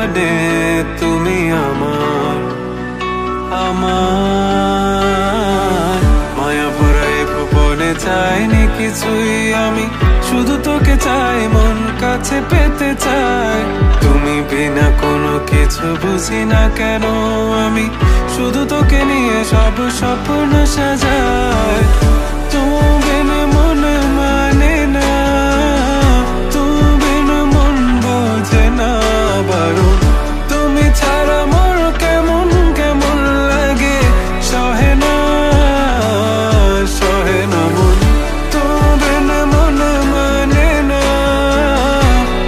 জানে তুমি আমার আমার মায়া ভরা এ ভুবনে চাইনি কিছুই আমি, শুধু তোকে চাই, মন কাছে পেতে চাই। তুমি বিনা কোনো কিছু বুঝি না কেন আমি, শুধু তোকে নিয়ে সব স্বপ্ন সাজাই। তুমি বিনে মন মানে না, তুমি বিনে মন বোঝে না বারণ। তুমি ছাড়া মোর কেমন কেমন লাগে, সহে না সহে না মন। তুমি বিনে মন মানে না,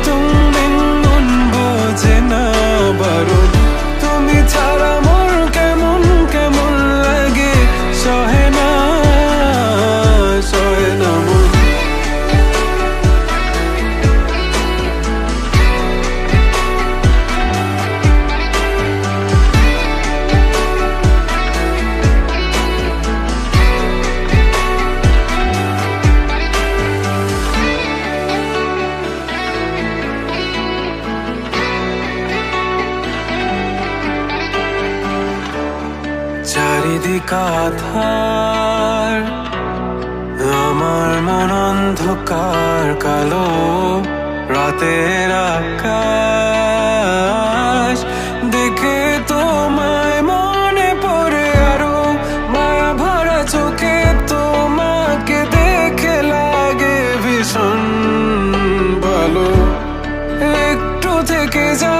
তুমি বিনে মন বোঝে না বারণ। তুমি ছাড়া মোর কেমন কেমন লাগে, সহে না সহে না মন। চারিদিক আধার, আমার মন অন্ধকার কালো। রাতের আকাশ দেখে তোমায় মনে পড়ে আরো, মায়া ভরা চোখে তোমাকে দেখে লাগে ভীষণ ভালো। একটু থেকে যা